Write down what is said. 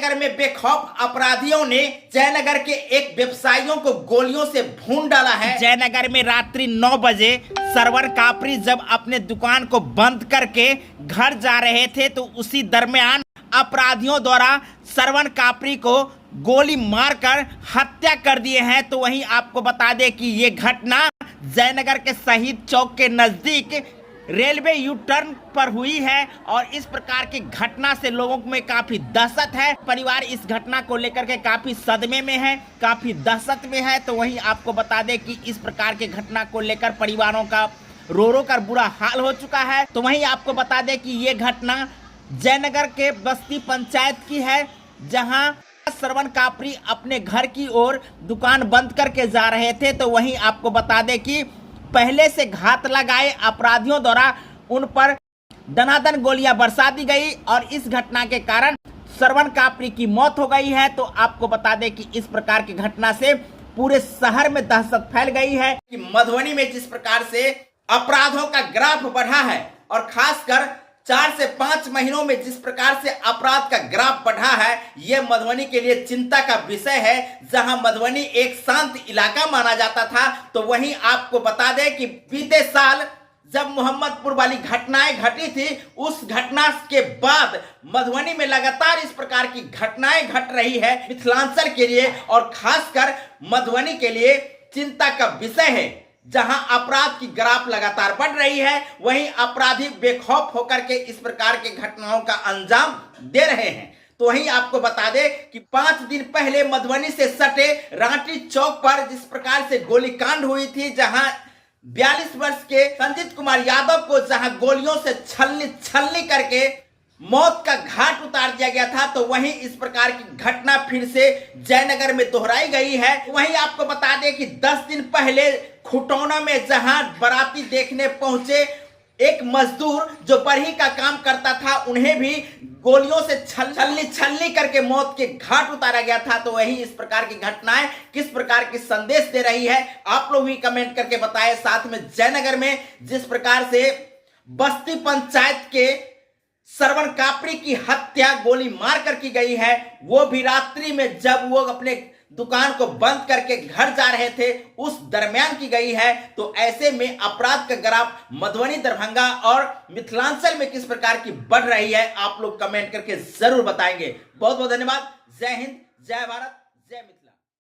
जयनगर में बेखौफ अपराधियों ने जयनगर के एक व्यवसायियों को गोलियों से भून डाला है। जयनगर में रात्रि 9 बजे सरवन कापरी जब अपने दुकान को बंद करके घर जा रहे थे तो उसी दरमियान अपराधियों द्वारा सरवन कापरी को गोली मारकर हत्या कर दिए हैं। तो वहीं आपको बता दें कि ये घटना जयनगर के शहीद चौक के नजदीक रेलवे यू टर्न पर हुई है और इस प्रकार की घटना से लोगों में काफी दहशत है। परिवार इस घटना को लेकर के काफी सदमे में है, काफी दहशत में है। तो वहीं आपको बता दें कि इस प्रकार की घटना को लेकर परिवारों का रो रो कर बुरा हाल हो चुका है। तो वहीं आपको बता दें कि ये घटना जयनगर के बस्ती पंचायत की है, जहां सरवन कापरी अपने घर की ओर दुकान बंद करके जा रहे थे। तो वहीं आपको बता दें कि पहले से घात लगाए अपराधियों द्वारा उन पर दनादन गोलियां बरसा दी गई और इस घटना के कारण सरवन कापरी की मौत हो गई है। तो आपको बता दें कि इस प्रकार की घटना से पूरे शहर में दहशत फैल गई है कि मधुबनी में जिस प्रकार से अपराधों का ग्राफ बढ़ा है और खासकर 4 से 5 महीनों में जिस प्रकार से अपराध का ग्राफ बढ़ा है, यह मधुबनी के लिए चिंता का विषय है। जहां मधुबनी एक शांत इलाका माना जाता था, तो वहीं आपको बता दें कि बीते साल जब मोहम्मदपुर वाली घटनाएं घटी थी, उस घटना के बाद मधुबनी में लगातार इस प्रकार की घटनाएं घट रही है। मिथिलांचल के लिए और खासकर मधुबनी के लिए चिंता का विषय है। जहां अपराध की ग्राफ लगातार बढ़ रही है, वहीं अपराधी बेखौफ होकर के इस प्रकार के घटनाओं का अंजाम दे रहे हैं। तो वहीं आपको बता दें कि 5 दिन पहले मधुबनी से सटे रांटी चौक पर जिस प्रकार से गोलीकांड हुई थी, जहां 42 वर्ष के संजीत कुमार यादव को जहां गोलियों से छलनी करके मौत का घाट उतार दिया गया था, तो वहीं इस प्रकार की घटना फिर से जयनगर में दोहराई गई है। वहीं आपको बता दें कि 10 दिन पहले खुटौना में जहां बाराती देखने पहुंचे एक मजदूर जो बढ़ई का काम करता था, उन्हें भी गोलियों से छलनी करके मौत के घाट उतारा गया था। तो वहीं इस प्रकार की घटनाएं किस प्रकार की संदेश दे रही है, आप लोग भी कमेंट करके बताएं। साथ में जयनगर में जिस प्रकार से बस्ती पंचायत के सरवन कापरी की हत्या गोली मारकर की गई है, वो भी रात्रि में जब वो अपने दुकान को बंद करके घर जा रहे थे उस दरमियान की गई है। तो ऐसे में अपराध का ग्राफ मधुबनी, दरभंगा और मिथिलांचल में किस प्रकार की बढ़ रही है, आप लोग कमेंट करके जरूर बताएंगे। बहुत बहुत धन्यवाद। जय हिंद, जय भारत, जय मिथिला।